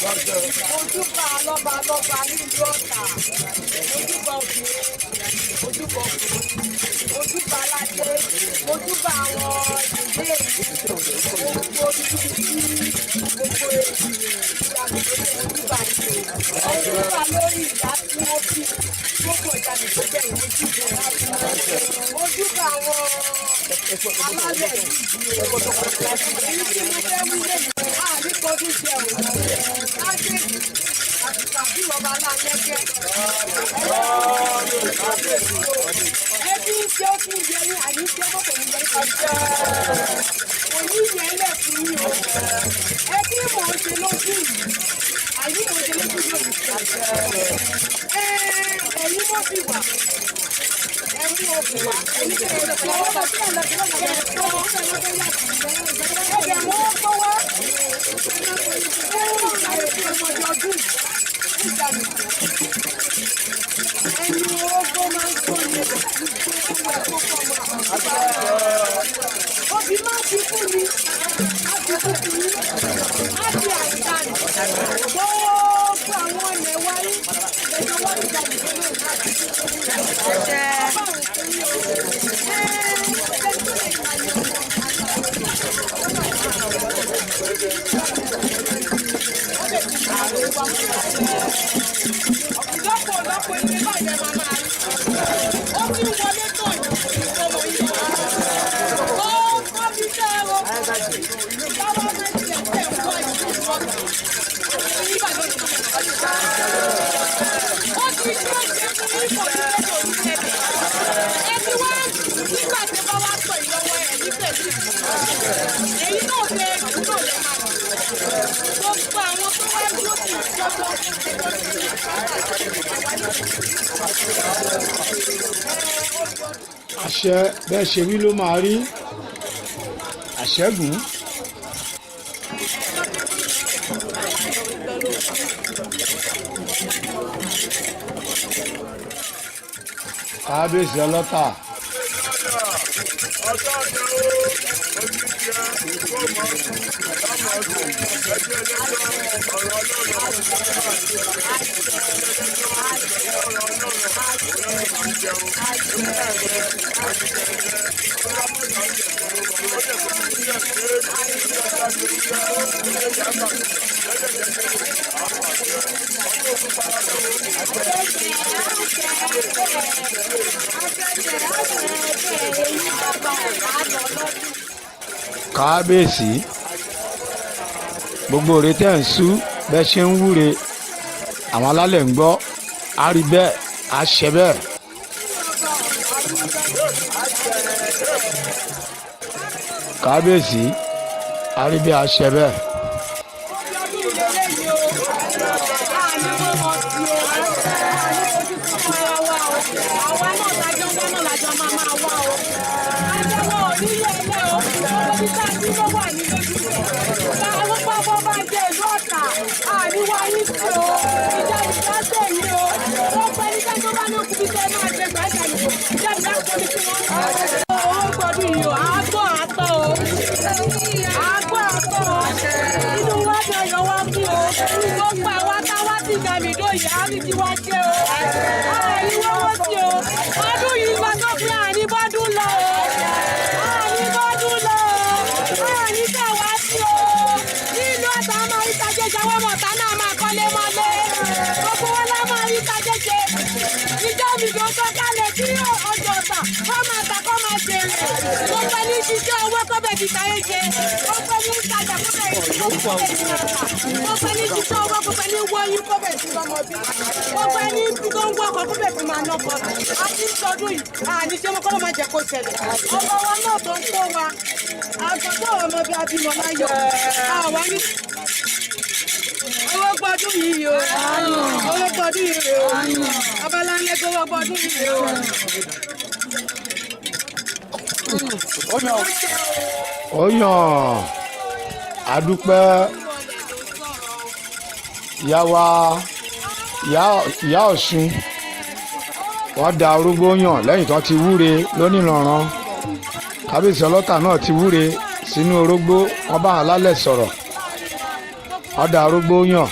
Ojúbà lọ́ba nílùú Ọ̀tà, ojúbà obìnrin, ojúbà ọkùnrin, ojúbà aládé, ojúbà àwọn ìdílé, gbogbo gbogbo ojúbà ìṣe, ojúbà lórí ìyá tí wọ́n fi gbogbo ìjànì tó bẹ̀rẹ̀ ojúbà àwọn alálẹ̀ yìí, èyí tí mo fẹ́ wí lẹ́yìn àríkọ́dún jẹ́ òun. Àti ọba aláǹlẹ́gẹ́. Ẹbí ṣe ó fún ìyẹn ní àyíṣẹ́ mọ́tò ní ìyẹn ọjọ́. Òní ìyẹn lẹ̀ fún yín o. Ẹbí mò ń ṣe lójú yìí. Àyí mò ń ṣe lójú yìí. Ẹ̀yin mọ́ fi wà. Ẹ̀yin mọ́ fi wà. Ẹ̀yin tẹ̀lé ọ̀dọ̀ ọ̀dọ̀ tí ọ̀dọ̀ tí ọ̀dọ̀ ẹ̀jẹ̀ mọ́ kọ́ wá. Ẹni ogbó máa ń sọ ní òbí máa fi kú ni, á fi kú kú ní, á fi àìsà ní. Gbogbo àwọn ọ̀nà wáyé, ẹ̀jọ̀ wọ́n ti dàbí lórí ọ̀pọ̀lọpọ̀ ilé báyẹn máa máa rí. Ó ti wọlé tán ìfọmọ yìí. Ó kọ́ bí sẹ́ẹ̀rọ. Báwa mẹ́tì ẹ̀jẹ̀ ń bọ́ ìlú ìfọ̀tà. Ìbàdàn ti ṣe ọ̀dùnkà. Ó ti ṣe ìṣe fún ìfọ̀tà orílẹ̀-èdè. Ẹni wá nígbà tí bá wá sọ ìlọ́wọ́ ẹ̀ ní pẹ̀lú. Èyí náà ṣe ìdúró lẹ́ máa lọ. Gbogbo àwọn tó wá dúró sí ìjọba. àṣẹ bẹ́ẹ̀ ṣe wí ló máa rí. àṣẹ́gun. kábíyèsí ọlọ́tà. kábíyèsí gbogbo òre tẹ́ ń sú bẹ́ẹ̀ ṣe ń wúre àwọn alálẹ̀ ń gbọ́ á rí bẹ́ẹ̀ á ṣe bẹ́ẹ̀. kábíyèsí á rí bẹ́ẹ̀ á ṣe bẹ́ẹ̀. Àwọn pápá bá jẹ́ ìlú Ọ̀tà, àríwá yìí sí o, ìjà ìdásẹ̀ yìí o. sì dá mi lóye àní tí wá jẹ́ o àní wọ́wọ́ sí o ọdún yìí lọ sópin àní bọ́dún lọ o àní bọ́dún lọ o àní tẹ̀wá sí o nínú ọ̀tá máa rí tajẹ́jẹ́ wọ́n mọ̀ tá náà máa kọ́lé mọ́lé gbogbo wọn lá máa rí tajẹ́jẹ́ ìjọ mi tó kọ́ kálẹ̀ kí ọjọ́ ọ̀tà kọ́ máa ta kọ́ máa jèrè gbogbo ẹni ṣiṣẹ́ owó kọ́ bẹ̀ fi táyé jẹ gbogbo ẹni ìtajà kọ́ bẹ̀ fi gbogbo ẹni ṣiṣẹ́ owó gbogbo ẹni wọ́yún kọ́ bẹ̀ fi lọ́mọ bí gbogbo ẹni tó ń wọ́kọ̀ kọ́ bẹ̀ fi máa nọ́kọ̀ àti sọdún yìí àní ṣé mo kọ́ ló máa jẹ́ kó ṣẹlẹ̀ ọmọ wa náà tó ń tó wa àgbọ̀dọ̀ ọmọ bí abímọ láyọ̀ àwa ní owó gbọdún yìí o owó gbọdún yìí o abala ń lẹ́gbẹ́ owó gbọdún yìí o. ó yàn àdúpẹ́ ìyá Ọ̀ṣun wọ́n da orógbó yàn lẹ́yìn tó ti wúre lónìrànràn kábíyèsí ọlọ́tà náà ti wúre sínú orógbó wọ́n bá wọn lálẹ́ sọ̀rọ̀ wọ́n da orógbó yàn.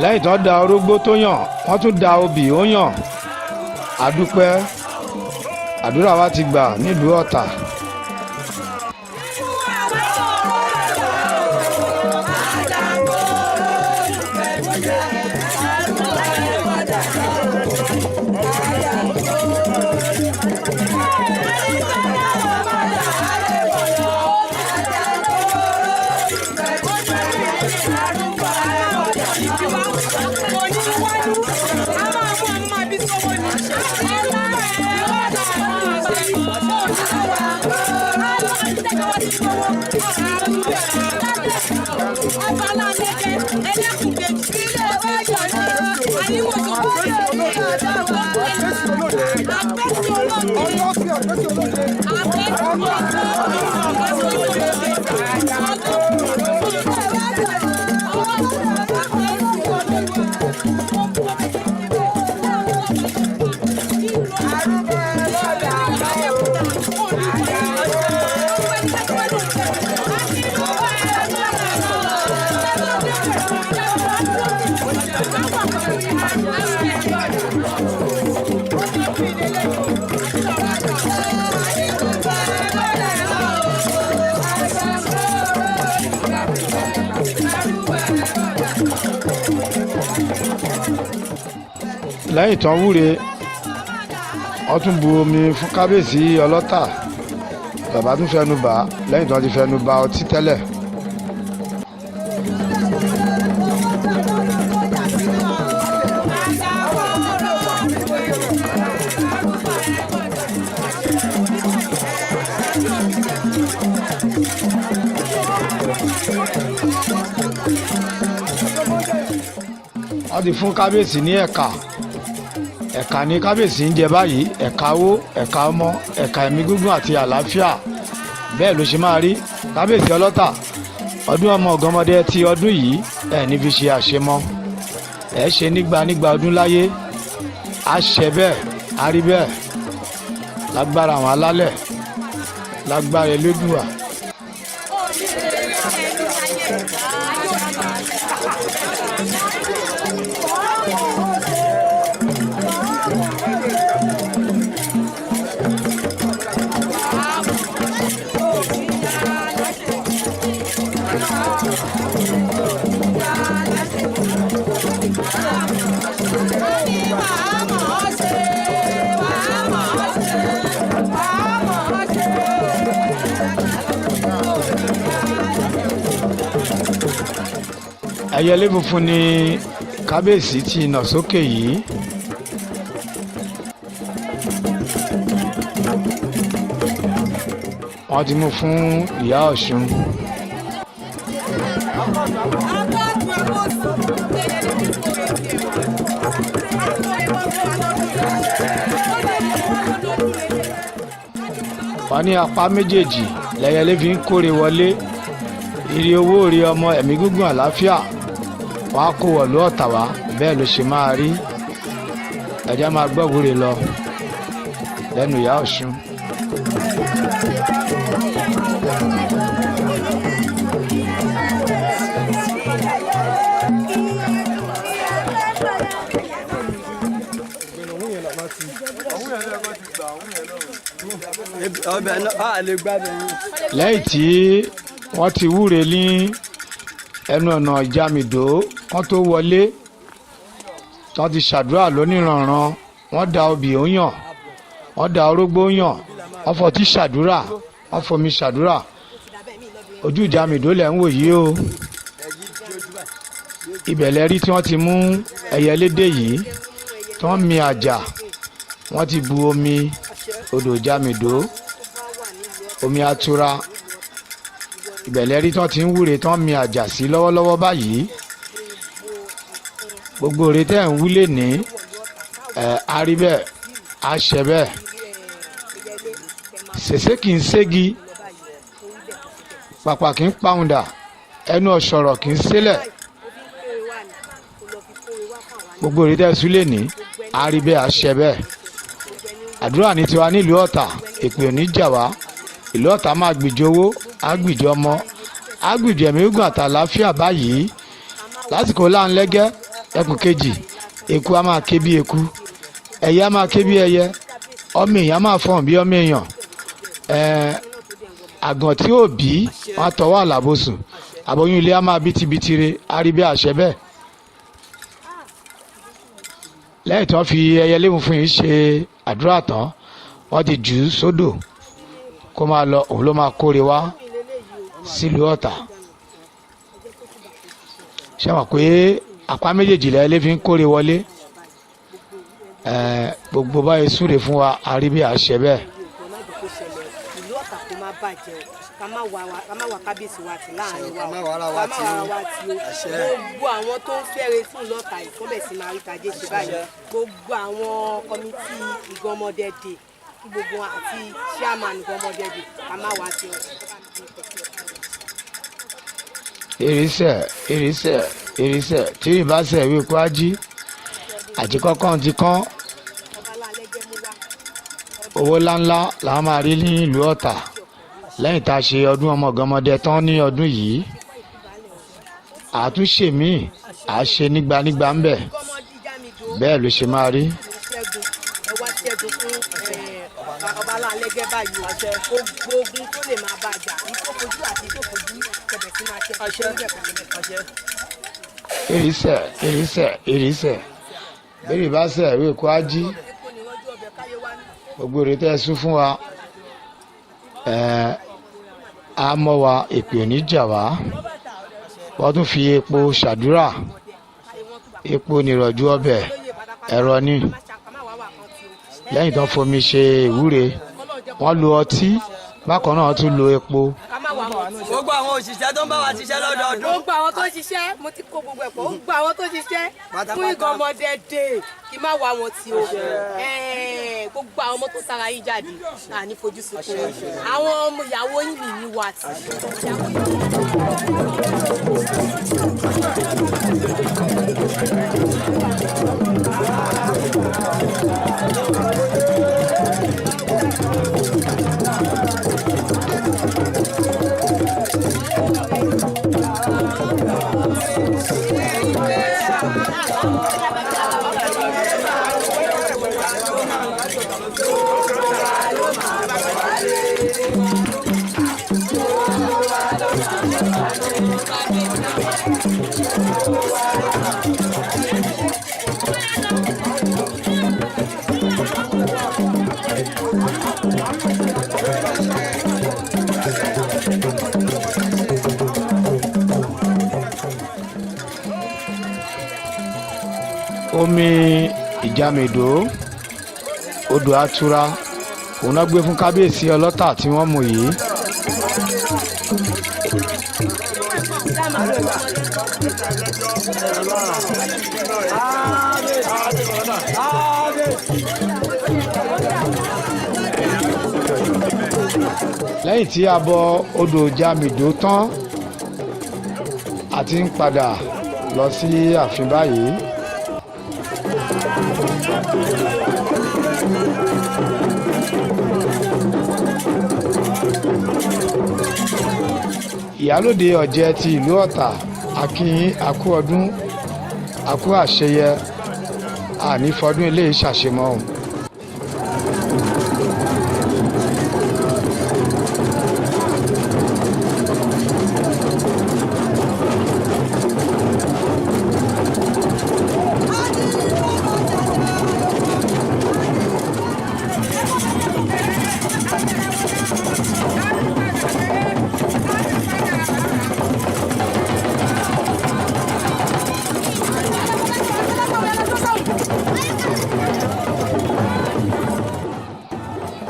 lẹ́yìn tó da orógbó tó yàn wọ́n tún da obì ó yàn àdúpẹ́ àdúrà wa ti gbà nílùú Ọ̀tà. lẹ́yìn tán wúre wọ́n tún bu omi fún kábíyèsí ọlọ́tà bàbá tún fẹnu bà lẹ́yìn tán ti fẹnu bà ọtí tẹ́lẹ̀. wọ́n ti fún kábíyèsí ní ẹ̀ka ẹ̀ka ní kábíyèsí ń jẹ báyìí, ẹ̀ka owó, ẹ̀ka ọmọ, ẹ̀ka ẹ̀mí gígùn àti àlàáfíà. Bẹ́ẹ̀ ló ṣe máa rí. Kábíyèsí ọlọ́tà, ọdún ọmọ Iganmode ti ọdún yìí ẹ̀ ní fi ṣe àṣemọ́. Ẹ̀ ṣe nígbà ọdún láyé. A ṣẹ bẹ́ẹ̀, a rí bẹ́ẹ̀. Lágbára àwọn alálẹ̀, lágbára Elédùà. Ẹyẹlé funfun ni kábíyèsí ti nà sókè yìí. Wọ́n ti mú fún ìyá Ọ̀ṣun. Wọ́n ní apá méjèèjì lẹ́yẹlé fi ń kórè wọlé. Ire owó, ire ọmọ, ẹ̀mí gígùn, àlàáfíà. Wọ́n á kó wọ̀lú Ọ̀tà wá. Bẹ́ẹ̀ ló ṣe máa rí. Ẹ̀jẹ̀ máa gbọ́ wúre lọ lẹ́nu ìyá Ọ̀ṣun. Lẹ́yìn tí wọ́n ti wúre ní ẹnu ọ̀nà Ìjàmìdó kán tó wọlé, tí wọ́n ti ṣàdúrà lóníranran, wọ́n da obì ó yàn, wọ́n da orógbó yàn, wọ́n fọtí ṣàdúrà, wọ́n fomi ṣàdúrà. Ojú Ìjàmìdó lẹ̀ ń wò yìí o. Ibẹ̀lẹ̀ rí tí wọ́n ti mú ẹyẹlé dé yìí, tí wọ́n mi àjà, wọ́n ti bu omi odò Ìjàmìdó, omi atura. Ibẹ̀lẹ̀ rí tí wọ́n ti ń wúre tí wọ́n mi àjà sí lọ́wọ́lọ́wọ́ báyìí. Gbogbo òre tẹ́ ń wúlé ní a rí bẹ́ẹ̀, a ṣẹ bẹ́ẹ̀. Ṣèṣe kì í ségi, pàpà kì í pàwùndà, ẹnu ọ̀ṣọ̀rọ̀ kì í sélẹ̀. Gbogbo òre tẹ́ súlé ní a rí bẹ́ẹ̀, a ṣẹ bẹ́ẹ̀. Àdúrà ní tiwa nílùú Ọ̀tà, èpè ò ní jà wá. Ìlú Ọ̀tà máa gbìjọ owó, á gbìjọ ọmọ, á gbìjọ ẹ̀mí gígùn àtàlàáfíà báyìí. Lásìkò láńlẹ́gẹ́ ẹkùn kejì, eku á máa ké bí eku, ẹyẹ á máa ké bí ẹyẹ, ọmọ èèyàn á máa fọhùn bí ọmọ èèyàn. Àgàn tí ò bí wọn á tọwọ́ àlàbòsùn, àbóyún ilé á máa bí tibitire, á rí bí àṣẹ bẹ́ẹ̀. Lẹ́yìn tí wọ́n fi ẹyẹlé funfun yìí ṣe àdúrà tán, wọ́n ti jù ú sódò kó máa lọ. Òun ló máa kórè wá sílùú Ọ̀tà. Ṣé wọ́n pé apá méjèèjì lẹ́yẹlé fi ń kórè wọlé? Gbogbo báyìí súre fún wa, a rí bí àṣẹ bẹ́ẹ̀. Ìlú Ọ̀tà kò má bàjẹ́ o, ká má wà kábíyèsí wa tì láàrin wa, ká má wà ara wa tí o. Gbogbo àwọn tó ń fẹ́rẹ̀ fún ìlú Ọ̀tà ìkọ́bẹ̀ sí máa rí tajé ṣe báyìí. Gbogbo àwọn kọmitì Iganmode Day, gbogbo àti chairman Iganmode Day, ká má wà tí o. Irisẹ́ tí ìbáṣẹ̀ ìwé kó á jí àti kọ́kọ́ ti kán. Owó ńláńlá làwọn máa rí ní ìlú Ọ̀tà lẹ́yìn tá a ṣe ọdún ọmọ Iganmode tán ní ọdún yìí. Àtúnṣe míì à ṣe nígbà ń bẹ̀. Bẹ́ẹ̀ ló ṣe máa rí. Ọba alálẹ́gẹ́ báyìí gbogbo ogun tó lè máa bàjá ìtòfojú àti ìtòfojú kẹ̀bẹ̀ sí máa ṣe. Irisẹ́ bẹ́ẹ̀ bá ṣe ìwé kó á jí. Gbogbo èrè tẹ́ sún fún wa, a mọ́ wa, èpè ò ní jà wá. Wọ́n tún fi epo ṣàdúrà. Epo nìrọ̀jú ọbẹ̀, ẹ̀rọ ni. Lẹ́yìn tó ń fomi ṣe ìwúre, wọ́n lo ọtí, bákan náà tún lo epo. gbogbo àwọn òṣìṣẹ́ tó ń bá wa ṣiṣẹ́ lọ́dọọdún. gbogbo àwọn tó ń ṣiṣẹ́ mo ti kó gbogbo ẹ̀pọ̀ gbogbo àwọn tó ń ṣiṣẹ́ fún Ìgànmọ́dé dé kí má wá wọn tí o gbogbo àwọn ọmọ tó tara yín jáde àní fojú sunkún àwọn ọmọ ìyàwó yín nìyí wà tí. Omi Ìjàmèdó odò Atura òun náà gbé fún kábíyèsí ọlọ́tà tí wọ́n mú yìí. lẹ́yìn tí a bọ odò Ìjàmèdó tán a ti ń padà lọ sí ààfin báyìí. ìyálóde ọ̀jẹ̀ ti ìlú Ọ̀tà akínyìn akú ọdún akú àṣeyẹ ànífọdún eléyìí ṣàṣemọ́ o.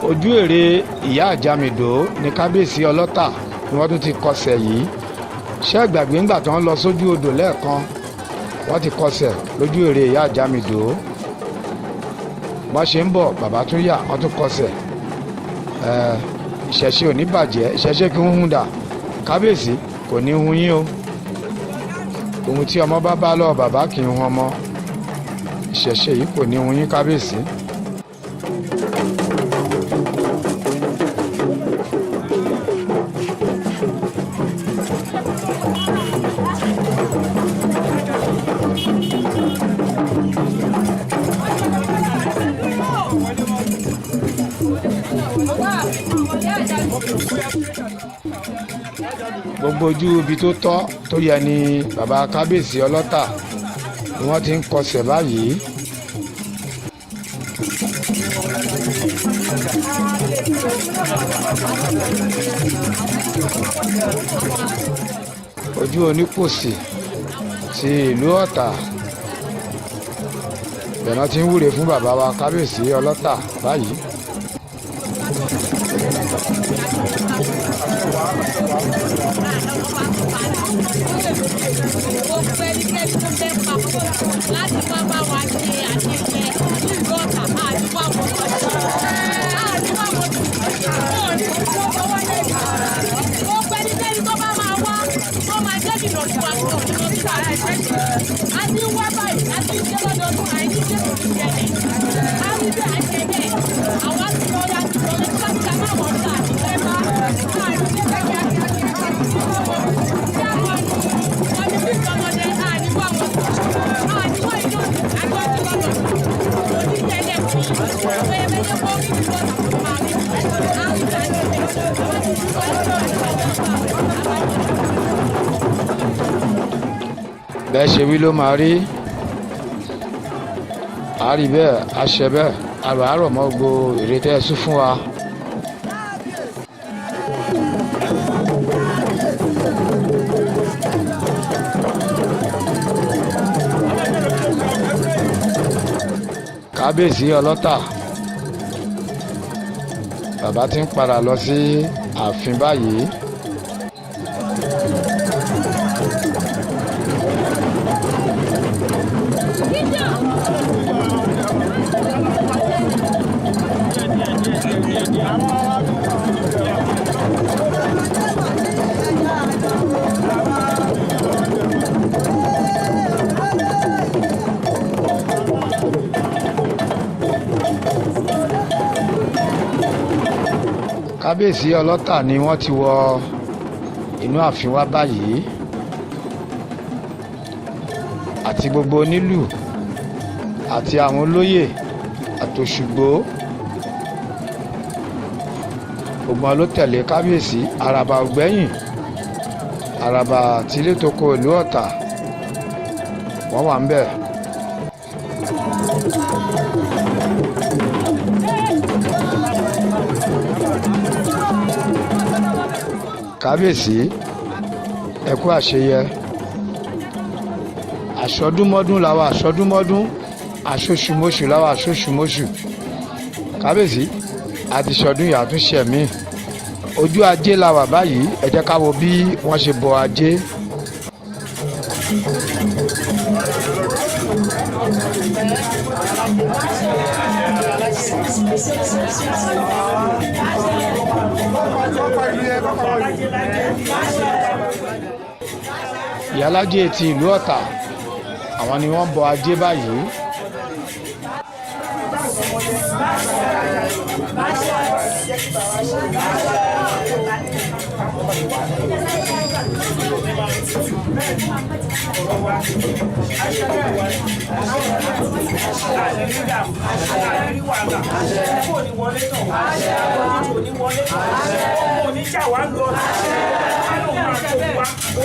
ojú èrè ìyá Ìjàmèdó ní kábíyèsí ọlọ́tà ni wọ́n tún ti kọsẹ̀ yìí ṣé gbàgbé ńgbà tó ń lọ sójú odò lẹ́ẹ̀kan wọ́n ti kọsẹ̀ lójú èrè ìyá Ìjàmèdó wọ́n ṣe ń bọ̀ bàbá tún yà wọ́n tún kọsẹ̀ ìṣẹ̀ṣe ò ní bàjẹ́ ìṣẹ̀ṣe kí ń hún dà kábíyèsí kò ní hun yín o ohun tí ọmọ bá bá lọ bàbá kì í hun ọmọ ìṣẹ̀ṣe yìí kò ní hun yín kábíyèsí. gbogbo ojú ibi tó tọ́ tó yẹ ni bàbá kábíyèsí ọlọ́tà ni wọ́n ti ń kọsẹ̀ báyìí. ojú onípòsì ti ìlú Ọ̀tà bẹ̀rẹ̀ ti ń wúre fún bàbá wa kábíyèsí ọlọ́tà báyìí. láti má bá wa ṣe àṣeyẹ nílùú Ọ̀tà àdúgbò àwọn ọmọ ó pẹ́ni tẹ́ni tó bá máa wá ó máa jẹ́ kí lọ́ọ̀tì wa kúrò nínú tí wàá ṣe a ti ń wá báyìí a ti ń ṣe lọ́dọọdún àìní ṣe kò ní jẹ́lẹ̀ a ti ṣe àṣẹ bẹ́ẹ̀ àwa ti lọ́ọ́ tí wọ́n ti ká máa wọ̀ ọ́ta àti fẹ́ bá àìní ṣe bẹ́ẹ̀ kí a kí a kí a kí a kí a wọ́n ní bí Ìgànmọ́dé àìníwó àwọn àìníwó ìlú àgbọ̀ ti lọ́dọ̀ òní tẹ́lẹ̀ fún ọ̀pẹ ẹ̀mẹ́jẹ̀ kó kí ìlú Ọ̀tà kó máa rí bẹ́ẹ̀ ṣe wí ló máa rí àárí bẹ́ẹ̀ àṣẹ bẹ́ẹ̀ àrò mọ́ gbogbo ìrètí ẹ̀sùn fún wa. kábíyèsí ọlọ́tà bàbá ti ń padà lọ sí ààfin báyìí kábíyèsí ọlọ́tà ni wọ́n ti wọ inú ààfin wa báyìí àti gbogbo onílù àti àwọn olóyè àtòṣùgbó gbogbo ló tẹ̀lé kábíyèsí àràbà ògbẹ́yìn àràbà tìlétòkò ìlú Ọ̀tà wọ́n wà ń bẹ̀. kábíyèsí ẹ kú àṣeyẹ àṣọdúnmọ́dún làwọn àṣọdúnmọ́dún àṣoṣùmọ́ṣù làwọn àṣoṣùmọ́ṣù kábíyèsí àti ṣọdún yàtúnṣe mi ojú ajé la wà báyìí ẹ jẹ́ ká wo bí wọ́n ṣe bọ ajé. ìyálájé ti ìlú Ọ̀tà àwọn ni wọ́n bọ ajé báyìí.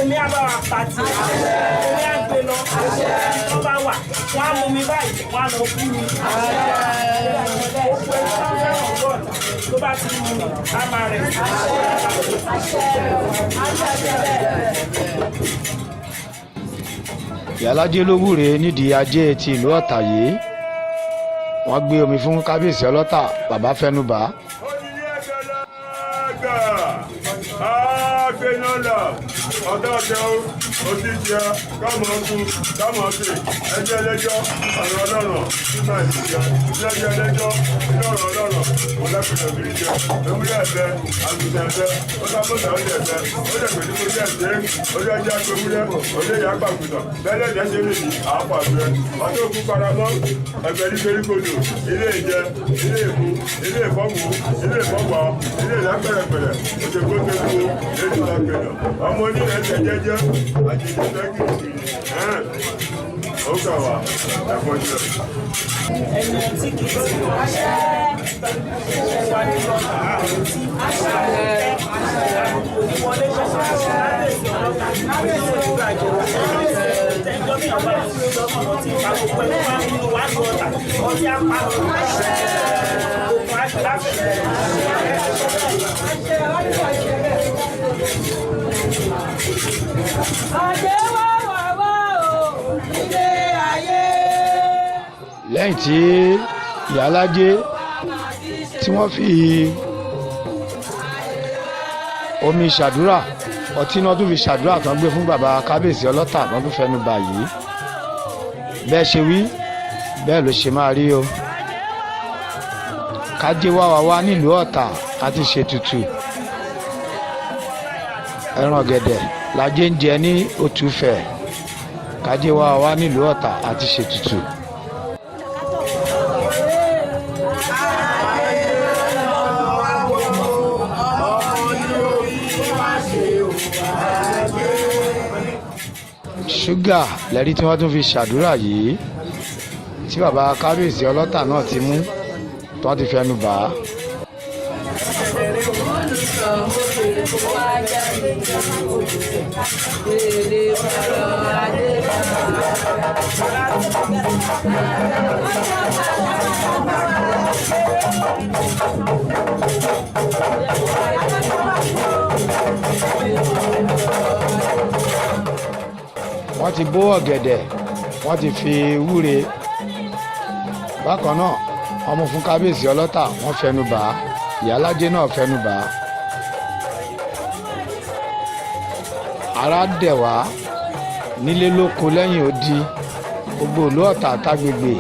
Omi àbáwá pàtì, omi àgbè lọ, tó bá wà, wọ́n á mú mi báyìí, wọ́n á lọ fún mi. Tó bá ti mú mi, á máa rẹ̀. ìyálájé ló wúre nídìí ajé ti ìlú Ọ̀tà yìí wọ́n gbé omi fún kábíyèsí ọlọ́tà bàbá fẹnubà. ọ̀dọ́ ọ̀tẹ̀ o òṣìṣẹ́ kámọ̀ọ́tún kámọ̀ọ́tì ẹjẹ́ ẹlẹ́jọ́ ọ̀rọ̀ ọlọ́rọ̀ nígbà ìṣiṣẹ́ lẹ́jọ́ ẹlẹ́jọ́ lọ́rọ̀ ọlọ́rọ̀ ọ̀lẹ́pẹ̀lẹ̀ òbí jẹ́ ewúrẹ́ ẹ̀fẹ́ àgùntàn ẹ̀fẹ́ ó sábọ̀dà ó lè ẹ̀fẹ́ ó lè pẹ̀lú kó jẹ́ ẹ̀fẹ́ ó lè jẹ́ agbèwúrẹ́ ó lè yá gbàgùtàn bẹ́ẹ̀ lẹ́jẹ̀ ṣe lè ní àápọ̀ àgbẹ̀ ọjọ́ òkú paramọ́ ẹgbẹ́ ní koríkodò ilé ìjẹ ilé ìkú ilé ìfọ́wù ilé ìfọ́wọ́ ilé ìlápẹ̀rẹ̀pẹ̀rẹ̀ òṣèkó tẹ́kù ètò àgbẹ̀dọ̀ ọmọ onílẹ̀ ẹ̀jẹ̀ jẹ́jẹ́ àjèjì tẹ́kì ó kà wá ẹ̀fọ́ jẹ́. Ẹni tí kì í sí wà ní ọ̀nà àrùn tí oníwọlé ṣẹ̀ṣẹ̀ lábẹ́sí ọlọ́pàá lábẹ́sí ìgbà ìjọba ẹjọ́ mi ọba ìṣòro tí ìpa gbogbo ẹ̀kọ́ máa ń nínú wá ní ọ̀tà ọtí apá òkú àti láfẹ̀ẹ́. lẹ́yìn tí ìyálájé tí wọ́n fi omi ṣàdúrà ọtí náà tún fi ṣàdúrà tán gbé fún bàbá kábíyèsí ọlọ́tà náà tún fẹnu bà yìí bẹ́ẹ̀ ṣe wí bẹ́ẹ̀ ló ṣe máa rí o kájé wá nílùú Ọ̀tà àti ṣètùtù ẹran ọ̀gẹ̀dẹ̀ lajé ń jẹ ní òtúfẹ̀ kájé wá nílùú Ọ̀tà àti ṣètùtù. ṣúgà lẹ́rí tí wọ́n tún fi ṣàdúrà yìí tí bàbá kábíyèsí ọlọ́tà náà ti mú tí wọ́n ti fẹnu bà á. wọ́n ti bó ọ̀gẹ̀dẹ̀ wọ́n ti fi wúre bákan náà wọ́n mú fún kábíyèsí ọlọ́tà wọ́n fẹnu bà á ìyálájé náà fẹnu bà á. ara dẹ̀ wá nílé lóko lẹ́yìn odi gbogbo ìlú Ọ̀tà àtàgbègbè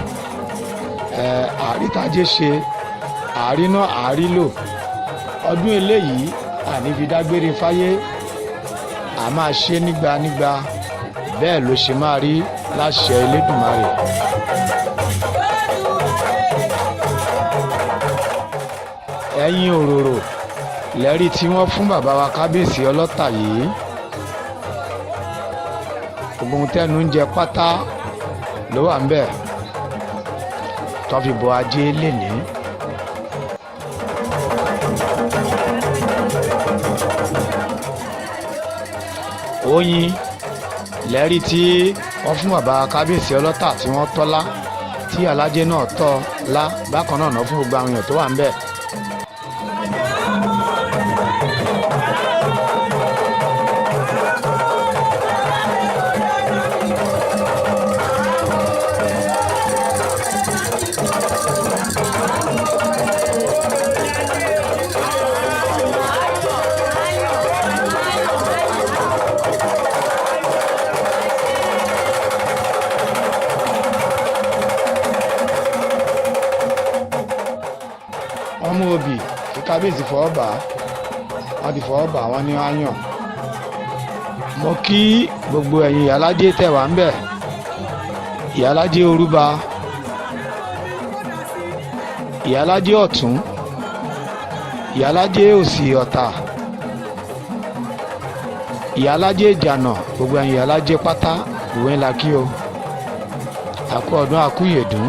àrítajé ṣe àáríná àárílò ọdún eléyìí àní fi dágbére fáyé a máa ṣe nígbà bẹ́ẹ̀ ló ṣe máa rí láṣẹ Elédùmarè. ẹ̀yin òróró lẹ́rí tí wọ́n fún bàbá wa kábíyèsí ọlọ́tà yìí gbogbo ohun tẹ́nu ń jẹ pátá ló wà ń bẹ̀ tó fi bọ ajé lénìí. oyin lẹ́rí tí wọ́n fún bàbá kábíyèsí ọlọ́tà tí wọ́n tọ́lá tí alájẹ náà tọ́ lá bákan náà ná fún gbogbo àwọn èèyàn tó wà ń bẹ̀. ọmọ òbí tí kábíyèsí fọwọ́ bà wọ́n ti fọwọ́ bà wọ́n ní áyàn. mo kí gbogbo ẹ̀yin ìyálájé tẹ̀ wá ń bẹ̀, ìyálájé orúba, ìyálájé ọ̀tún, ìyálájé òsì ọ̀tà, ìyálájé ìjànà, gbogbo ẹ̀yin ìyálájé pátá ìwé ńlá kí o. àkú ọdún àkú ìyèdún.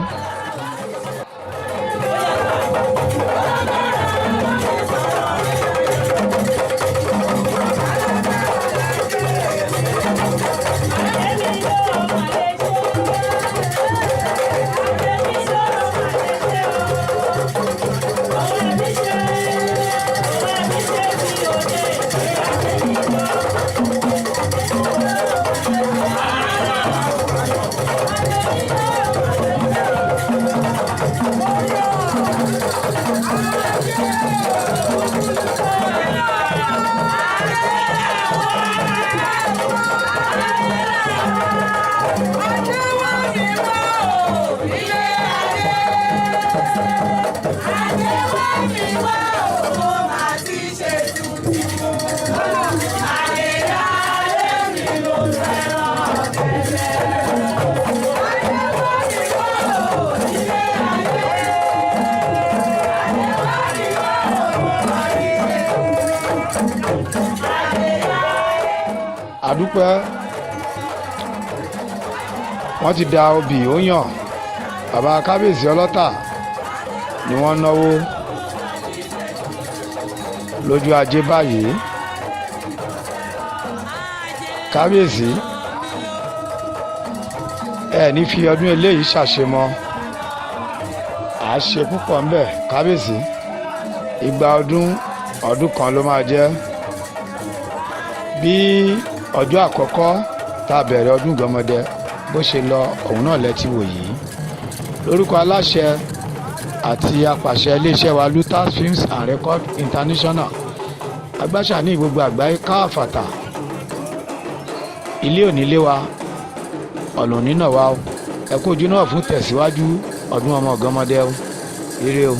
àdúpẹ́ wọ́n ti da obì ó yàn bàbá kábíyèsí ọlọ́tà ni wọ́n náwó lójú ajé báyìí. kábíyèsí ẹ ní fi ọdún eléyìí ṣàṣemọ à á ṣe púpọ̀ ńbẹ̀. kábíyèsí ìgbà ọdún kan ló máa jẹ́. bí ọjọ́ àkọ́kọ́ tá a bẹ̀rẹ̀ ọdún Ìgànmọ́dẹ bó ṣe lọ òun náà lẹ́tí wò yìí. lórúkọ aláṣẹ àti apàṣẹ iléeṣẹ́ wa Lutas Films and Record International agbáṣà ní gbogbo àgbáyé káàfàtà ilé onílé wa ọ̀nà onínà wa ẹ kú ojú náà fún tẹ̀síwájú ọdún ọmọ Ìgànmọ́dẹ ire o.